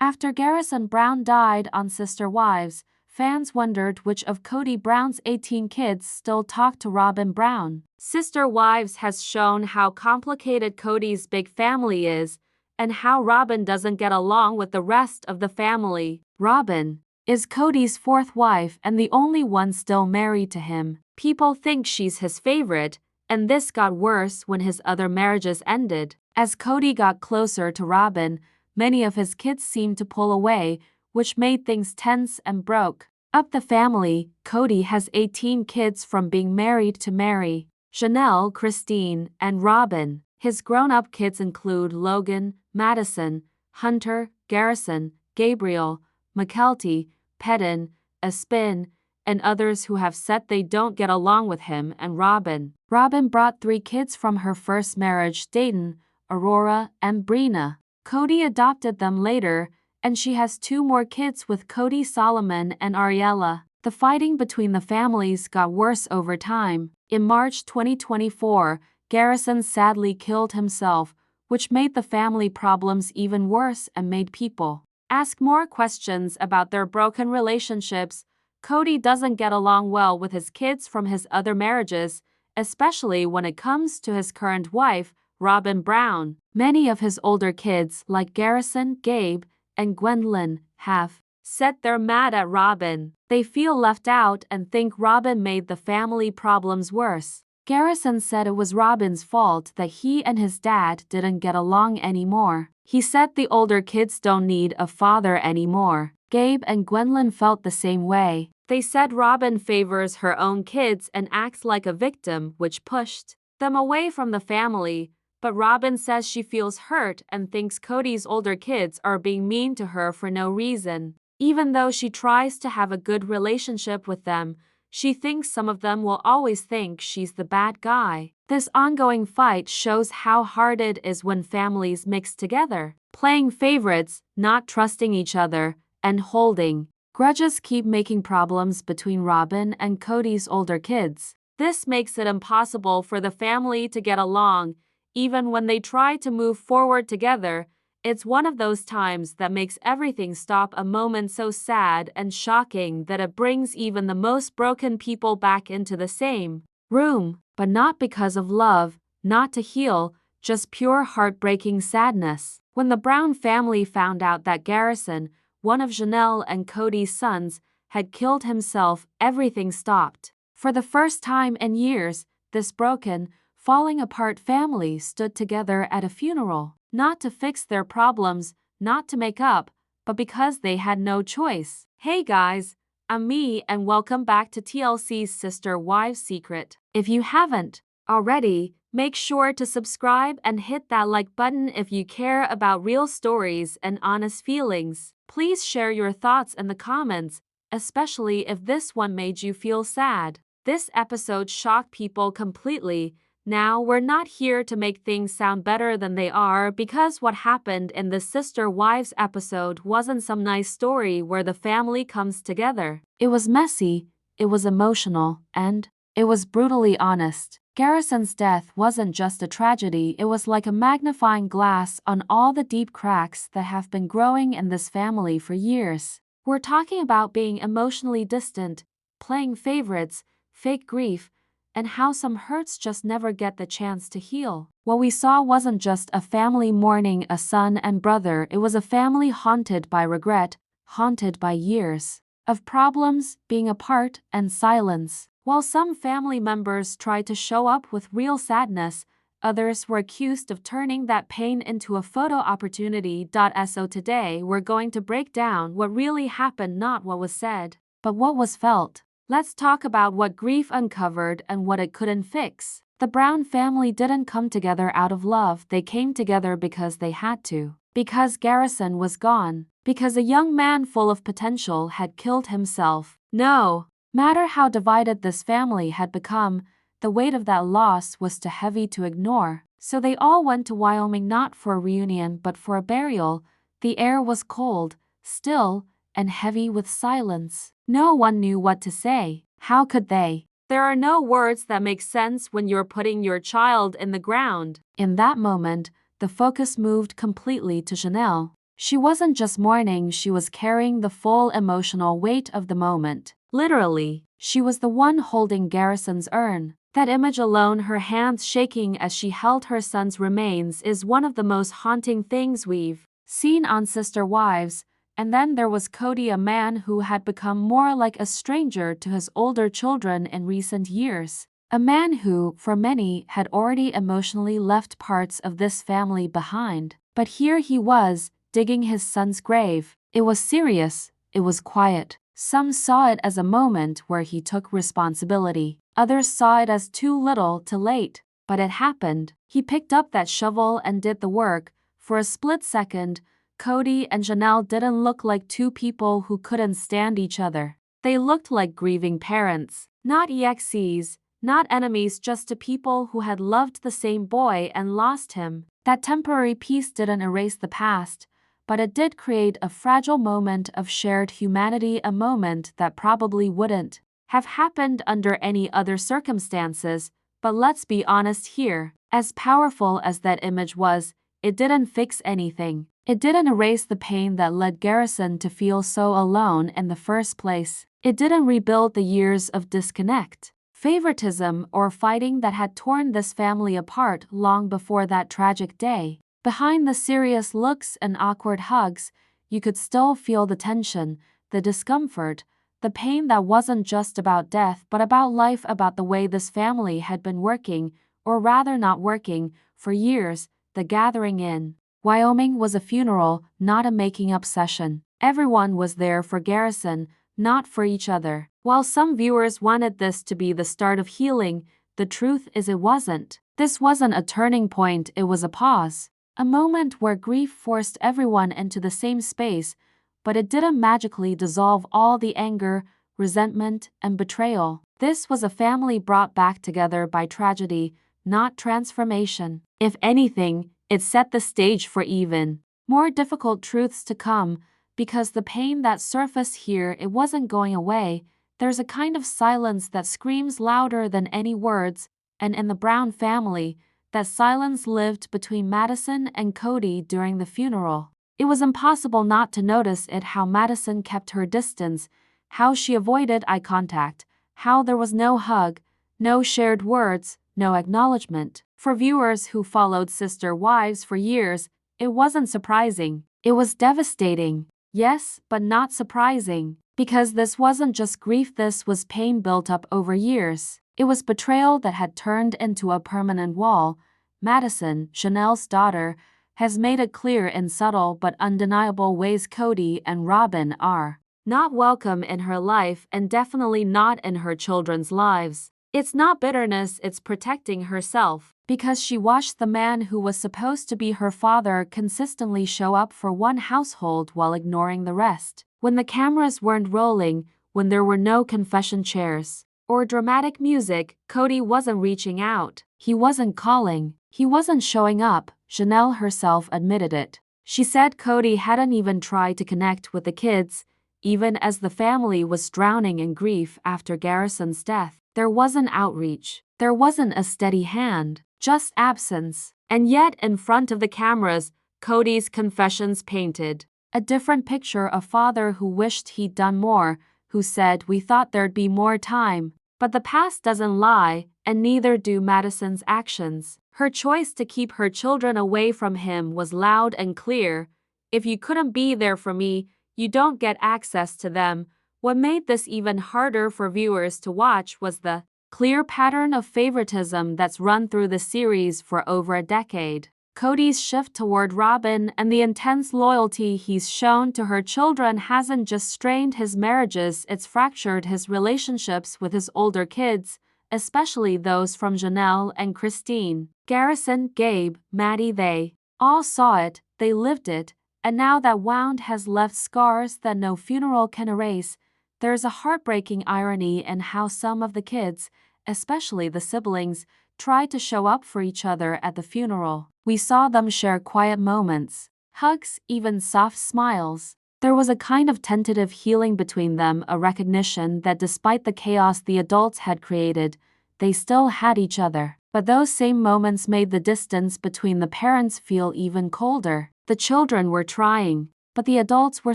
After Garrison Brown died on Sister Wives, fans wondered which of Kody Brown's 18 kids still talked to Robyn Brown. Sister Wives has shown how complicated Kody's big family is and how Robyn doesn't get along with the rest of the family. Robyn is Kody's fourth wife and the only one still married to him. People think she's his favorite, and this got worse when his other marriages ended. As Kody got closer to Robyn, many of his kids seemed to pull away, which made things tense and broke up the family. Kody has 18 kids from being married to Mary, Janelle, Christine, and Robyn. His grown-up kids include Logan, Madison, Hunter, Garrison, Gabriel, McKelty, Pedden, Espin, and others who have said they don't get along with him and Robyn. Robyn brought 3 kids from her first marriage, Dayton, Aurora, and Brina. Kody adopted them later, and she has 2 more kids with Kody, Solomon, and Ariella. The fighting between the families got worse over time. In March 2024, Garrison sadly killed himself, which made the family problems even worse and made people ask more questions about their broken relationships. Kody doesn't get along well with his kids from his other marriages, especially when it comes to his current wife, Robyn Brown. Many of his older kids, like Garrison, Gabe, and Gwendolyn, have said they're mad at Robyn. They feel left out and think Robyn made the family problems worse. Garrison said it was Robyn's fault that he and his dad didn't get along anymore. He said the older kids don't need a father anymore. Gabe and Gwendolyn felt the same way. They said Robyn favors her own kids and acts like a victim, which pushed them away from the family. But Robyn says she feels hurt and thinks Kody's older kids are being mean to her for no reason. Even though she tries to have a good relationship with them, she thinks some of them will always think she's the bad guy. This ongoing fight shows how hard it is when families mix together. Playing favorites, not trusting each other, and holding grudges keep making problems between Robyn and Kody's older kids. This makes it impossible for the family to get along. Even when they try to move forward together, it's one of those times that makes everything stop, a moment so sad and shocking that it brings even the most broken people back into the same room, but not because of love, not to heal, just pure heartbreaking sadness. When the Brown family found out that Garrison, one of Janelle and Kody's sons, had killed himself, everything stopped. For the first time in years, this broken, falling apart family stood together at a funeral, not to fix their problems, not to make up, but because they had no choice. Hey guys, I'm Me and welcome back to TLC's Sister Wives Secret. If you haven't already, make sure to subscribe and hit that like button if you care about real stories and honest feelings. Please share your thoughts in the comments, especially if this one made you feel sad. This episode shocked people completely. Now, we're not here to make things sound better than they are, because what happened in the Sister Wives episode wasn't some nice story where the family comes together. It was messy, it was emotional, and it was brutally honest. Garrison's death wasn't just a tragedy, it was like a magnifying glass on all the deep cracks that have been growing in this family for years. We're talking about being emotionally distant, playing favorites, fake grief, and how some hurts just never get the chance to heal. What we saw wasn't just a family mourning a son and brother, it was a family haunted by regret, haunted by years of problems, being apart, and silence. While some family members tried to show up with real sadness, others were accused of turning that pain into a photo opportunity. So today we're going to break down what really happened, not what was said, but what was felt. Let's talk about what grief uncovered and what it couldn't fix. The Brown family didn't come together out of love, they came together because they had to. Because Garrison was gone. Because a young man full of potential had killed himself. No matter how divided this family had become, the weight of that loss was too heavy to ignore. So they all went to Wyoming, not for a reunion but for a burial. The air was cold, still, and heavy with silence. No one knew what to say. How could they? There are no words that make sense when you're putting your child in the ground. In that moment, the focus moved completely to Janelle. She wasn't just mourning, she was carrying the full emotional weight of the moment. Literally, she was the one holding Garrison's urn. That image alone, her hands shaking as she held her son's remains, is one of the most haunting things we've seen on Sister Wives. And then there was Cody, a man who had become more like a stranger to his older children in recent years. A man who, for many, had already emotionally left parts of this family behind. But here he was, digging his son's grave. It was serious, it was quiet. Some saw it as a moment where he took responsibility. Others saw it as too little, too late. But it happened. He picked up that shovel and did the work. For a split second, Cody and Janelle didn't look like two people who couldn't stand each other. They looked like grieving parents. Not EXEs, not enemies, just two people who had loved the same boy and lost him. That temporary peace didn't erase the past, but it did create a fragile moment of shared humanity, a moment that probably wouldn't have happened under any other circumstances. But let's be honest here, as powerful as that image was, it didn't fix anything. It didn't erase the pain that led Garrison to feel so alone in the first place. It didn't rebuild the years of disconnect, favoritism, or fighting that had torn this family apart long before that tragic day. Behind the serious looks and awkward hugs, you could still feel the tension, the discomfort, the pain that wasn't just about death but about life, about the way this family had been working, or rather not working, for years. The gathering in Wyoming was a funeral, not a making-up session. Everyone was there for Garrison, not for each other. While some viewers wanted this to be the start of healing, the truth is it wasn't. This wasn't a turning point, it was a pause. A moment where grief forced everyone into the same space, but it didn't magically dissolve all the anger, resentment, and betrayal. This was a family brought back together by tragedy, not transformation. If anything, it set the stage for even more difficult truths to come, because the pain that surfaced here, it wasn't going away. There's a kind of silence that screams louder than any words, and in the Brown family, that silence lived between Madison and Cody during the funeral. It was impossible not to notice it, how Madison kept her distance, how she avoided eye contact, how there was no hug, no shared words, no acknowledgement. For viewers who followed Sister Wives for years, it wasn't surprising. It was devastating. Yes, but not surprising. Because this wasn't just grief, this was pain built up over years. It was betrayal that had turned into a permanent wall. Madison, Janelle's daughter, has made it clear in subtle but undeniable ways Cody and Robyn are not welcome in her life, and definitely not in her children's lives. It's not bitterness, it's protecting herself. Because she watched the man who was supposed to be her father consistently show up for one household while ignoring the rest. When the cameras weren't rolling, when there were no confession chairs or dramatic music, Cody wasn't reaching out. He wasn't calling. He wasn't showing up. Janelle herself admitted it. She said Cody hadn't even tried to connect with the kids, even as the family was drowning in grief after Garrison's death. There wasn't outreach. There wasn't a steady hand, just absence. And yet, in front of the cameras, Cody's confessions painted a different picture, a father who wished he'd done more, who said, "We thought there'd be more time." But the past doesn't lie, and neither do Madison's actions. Her choice to keep her children away from him was loud and clear. "If you couldn't be there for me, you don't get access to them." What made this even harder for viewers to watch was the clear pattern of favoritism that's run through the series for over a decade. Cody's shift toward Robyn and the intense loyalty he's shown to her children hasn't just strained his marriages, it's fractured his relationships with his older kids, especially those from Janelle and Christine. Garrison, Gabe, Maddie, they all saw it, they lived it, and now that wound has left scars that no funeral can erase. There's a heartbreaking irony in how some of the kids, especially the siblings, tried to show up for each other at the funeral. We saw them share quiet moments, hugs, even soft smiles. There was a kind of tentative healing between them, a recognition that despite the chaos the adults had created, they still had each other. But those same moments made the distance between the parents feel even colder. The children were trying, but the adults were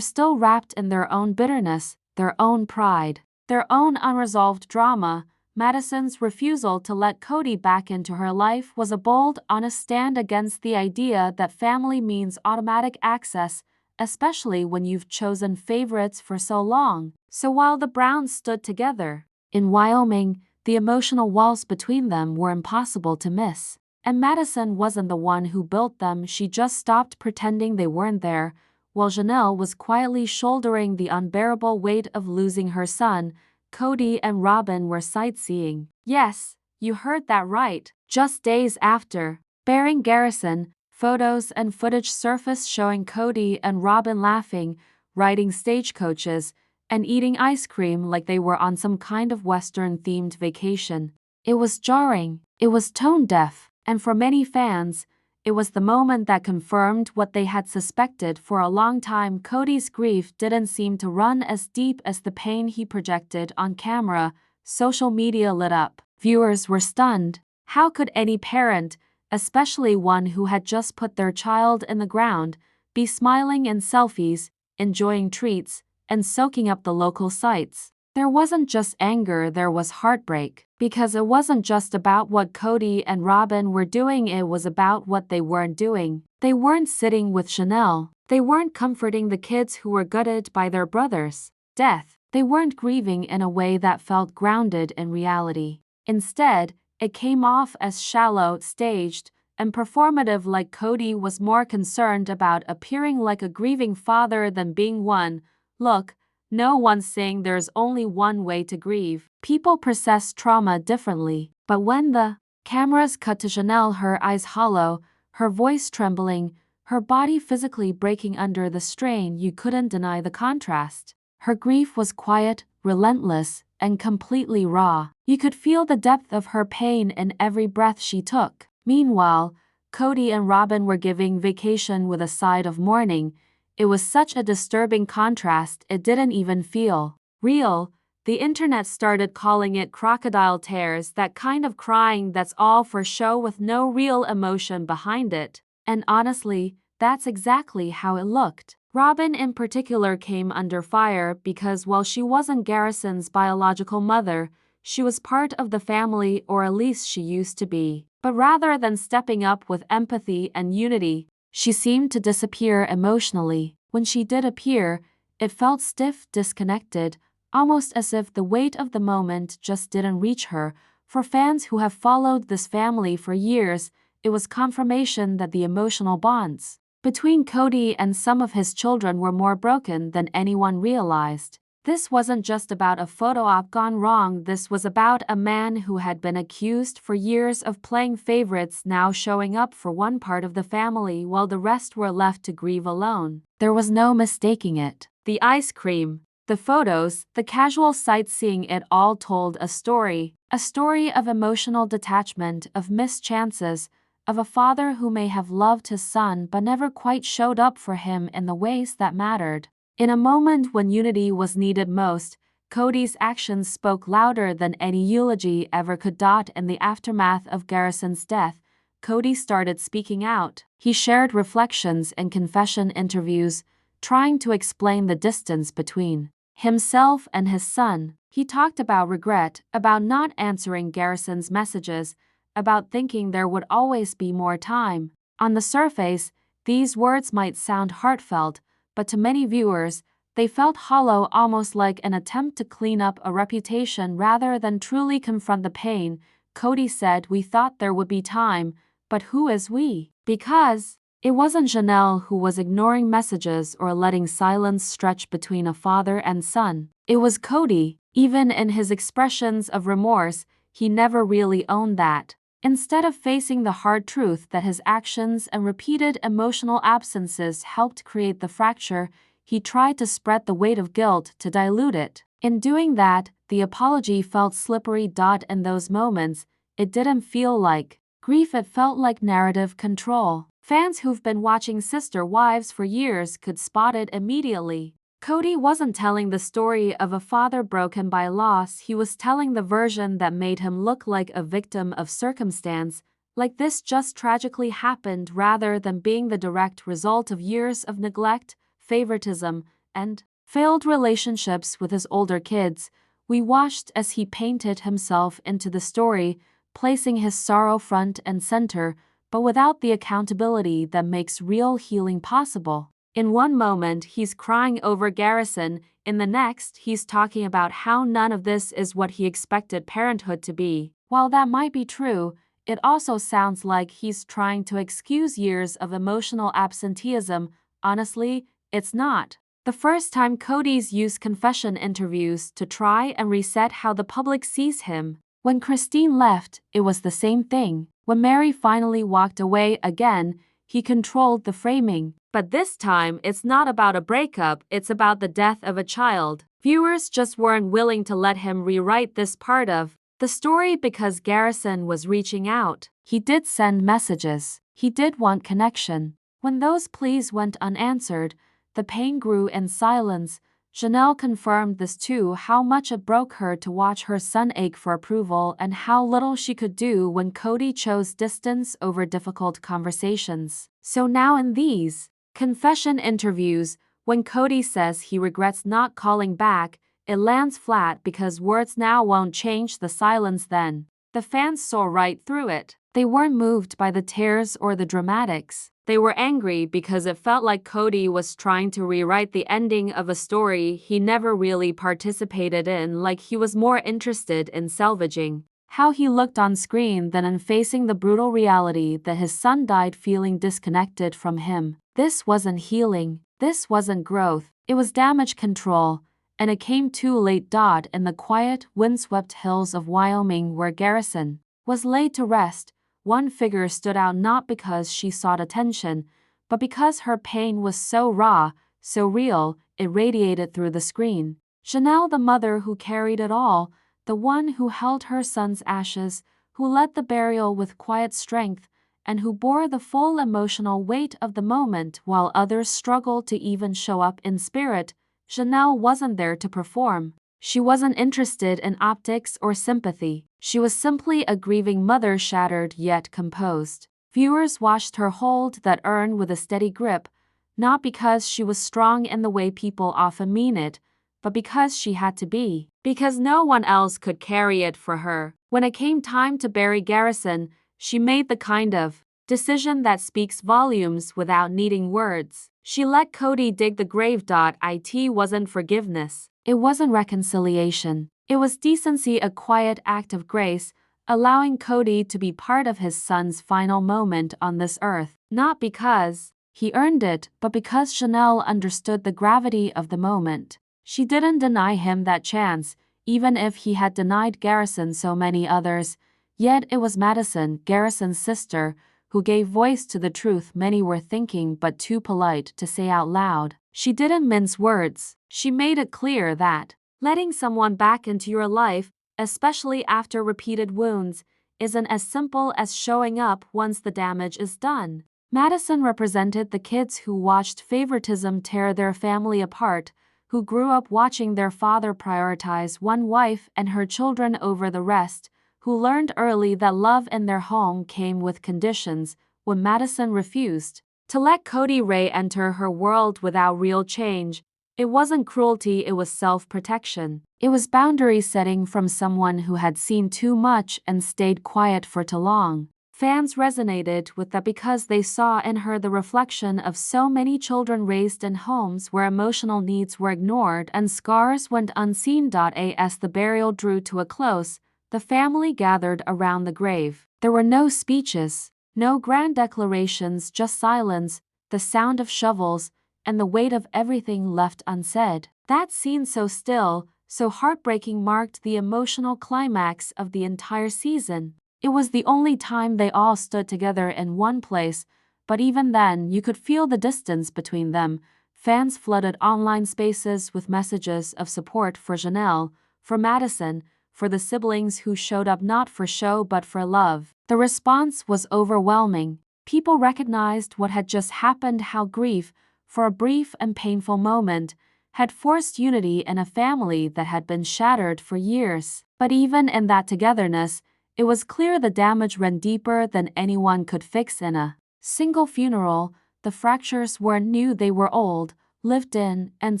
still wrapped in their own bitterness, their own pride, their own unresolved drama. Madison's refusal to let Cody back into her life was a bold, honest stand against the idea that family means automatic access, especially when you've chosen favorites for so long. So while the Browns stood together in Wyoming, the emotional walls between them were impossible to miss. And Madison wasn't the one who built them, she just stopped pretending they weren't there, while Janelle was quietly shouldering the unbearable weight of losing her son. Cody and Robyn were sightseeing. Yes, you heard that right. Just days after, bearing Garrison, photos and footage surfaced showing Cody and Robyn laughing, riding stagecoaches, and eating ice cream like they were on some kind of Western-themed vacation. It was jarring, it was tone-deaf, and for many fans, it was the moment that confirmed what they had suspected for a long time. Cody's grief didn't seem to run as deep as the pain he projected on camera. Social media lit up. Viewers were stunned. How could any parent, especially one who had just put their child in the ground, be smiling in selfies, enjoying treats, and soaking up the local sights? There wasn't just anger, there was heartbreak. Because it wasn't just about what Cody and Robyn were doing, it was about what they weren't doing. They weren't sitting with Janelle. They weren't comforting the kids who were gutted by their brother's death. They weren't grieving in a way that felt grounded in reality. Instead, it came off as shallow, staged, and performative, like Cody was more concerned about appearing like a grieving father than being one. Look, no one's saying there's only one way to grieve. People process trauma differently. But when the cameras cut to Janelle, her eyes hollow, her voice trembling, her body physically breaking under the strain, you couldn't deny the contrast. Her grief was quiet, relentless, and completely raw. You could feel the depth of her pain in every breath she took. Meanwhile, Cody and Robyn were giving vacation with a side of mourning. It was such a disturbing contrast, it didn't even feel real. The internet started calling it crocodile tears, that kind of crying that's all for show with no real emotion behind it. And honestly, that's exactly how it looked. Robyn in particular came under fire because while she wasn't Garrison's biological mother, she was part of the family, or at least she used to be. But rather than stepping up with empathy and unity, she seemed to disappear emotionally. When she did appear, it felt stiff, disconnected, almost as if the weight of the moment just didn't reach her. For fans who have followed this family for years, it was confirmation that the emotional bonds between Cody and some of his children were more broken than anyone realized. This wasn't just about a photo op gone wrong, this was about a man who had been accused for years of playing favorites now showing up for one part of the family while the rest were left to grieve alone. There was no mistaking it. The ice cream, the photos, the casual sightseeing, it all told a story of emotional detachment, of missed chances, of a father who may have loved his son but never quite showed up for him in the ways that mattered. In a moment when unity was needed most, Cody's actions spoke louder than any eulogy ever could. In the aftermath of Garrison's death, Cody started speaking out. He shared reflections and confession interviews, trying to explain the distance between himself and his son. He talked about regret, about not answering Garrison's messages, about thinking there would always be more time. On the surface, these words might sound heartfelt, but to many viewers, they felt hollow, almost like an attempt to clean up a reputation rather than truly confront the pain. Cody said, "We thought there would be time, but who is we?" Because it wasn't Janelle who was ignoring messages or letting silence stretch between a father and son. It was Cody. Even in his expressions of remorse, he never really owned that. Instead of facing the hard truth that his actions and repeated emotional absences helped create the fracture, he tried to spread the weight of guilt to dilute it. In doing that, the apology felt slippery. In those moments, it didn't feel like grief, it felt like narrative control. Fans who've been watching Sister Wives for years could spot it immediately. Cody wasn't telling the story of a father broken by loss, he was telling the version that made him look like a victim of circumstance, Like this just tragically happened rather than being the direct result of years of neglect, favoritism, and failed relationships with his older kids. We watched as he painted himself into the story, placing his sorrow front and center, but without the accountability that makes real healing possible. In one moment, he's crying over Garrison, in the next, he's talking about how none of this is what he expected parenthood to be. While that might be true, it also sounds like he's trying to excuse years of emotional absenteeism. Honestly, it's not. The first time Cody's used confession interviews to try and reset how the public sees him. When Christine left, it was the same thing. When Mary finally walked away again, he controlled the framing. But this time, it's not about a breakup, it's about the death of a child. Viewers just weren't willing to let him rewrite this part of the story because Garrison was reaching out. He did send messages. He did want connection. When those pleas went unanswered, the pain grew in silence. Janelle confirmed this too, how much it broke her to watch her son ache for approval and how little she could do when Cody chose distance over difficult conversations. So now in these confession interviews, when Cody says he regrets not calling back, it lands flat because words now won't change the silence then. The fans saw right through it. They weren't moved by the tears or the dramatics. They were angry because it felt like Cody was trying to rewrite the ending of a story he never really participated in, like he was more interested in salvaging how he looked on screen than in facing the brutal reality that his son died feeling disconnected from him. This wasn't healing. This wasn't growth. It was damage control. And it came too late. In the quiet, windswept hills of Wyoming where Garrison was laid to rest, one figure stood out not because she sought attention, but because her pain was so raw, so real, it radiated through the screen. Janelle, the mother who carried it all, the one who held her son's ashes, who led the burial with quiet strength, and who bore the full emotional weight of the moment while others struggled to even show up in spirit. Janelle wasn't there to perform. She wasn't interested in optics or sympathy. She was simply a grieving mother, shattered yet composed. Viewers watched her hold that urn with a steady grip, not because she was strong in the way people often mean it, but because she had to be. Because no one else could carry it for her. When it came time to bury Garrison, she made the kind of decision that speaks volumes without needing words. She let Cody dig the grave. It wasn't forgiveness. It wasn't reconciliation. It was decency, a quiet act of grace, allowing Cody to be part of his son's final moment on this earth. Not because he earned it, but because Janelle understood the gravity of the moment. She didn't deny him that chance, even if he had denied Garrison so many others. Yet it was Madison, Garrison's sister, who gave voice to the truth many were thinking but too polite to say out loud. She didn't mince words. She made it clear that letting someone back into your life, especially after repeated wounds, isn't as simple as showing up once the damage is done. Madison represented the kids who watched favoritism tear their family apart, who grew up watching their father prioritize one wife and her children over the rest, who learned early that love in their home came with conditions. When Madison refused to let Cody Ray enter her world without real change, it wasn't cruelty, it was self-protection. It was boundary setting from someone who had seen too much and stayed quiet for too long. Fans resonated with that because they saw in her the reflection of so many children raised in homes where emotional needs were ignored and scars went unseen. As the burial drew to a close, the family gathered around the grave. There were no speeches, no grand declarations, just silence, the sound of shovels, and the weight of everything left unsaid. That scene, so still, so heartbreaking, marked the emotional climax of the entire season. It was the only time they all stood together in one place, but even then you could feel the distance between them. Fans flooded online spaces with messages of support for Janelle, for Madison, for the siblings who showed up not for show but for love. The response was overwhelming. People recognized what had just happened, how grief, for a brief and painful moment, had forced unity in a family that had been shattered for years. But even in that togetherness, It was clear the damage ran deeper than anyone could fix in a single funeral. The fractures weren't new, they were old, lived in, and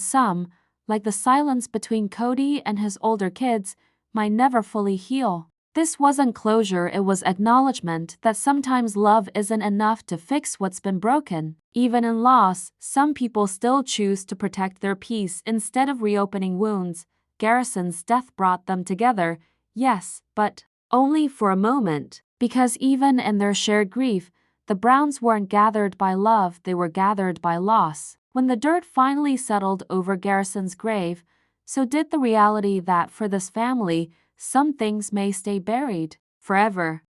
some, like the silence between Cody and his older kids, might never fully heal. This wasn't closure, it was acknowledgement that sometimes love isn't enough to fix what's been broken. Even in loss, some people still choose to protect their peace instead of reopening wounds. Garrison's death brought them together, yes, but only for a moment, because even in their shared grief, the Browns weren't gathered by love, they were gathered by loss. When the dirt finally settled over Garrison's grave, so did the reality that for this family, some things may stay buried forever.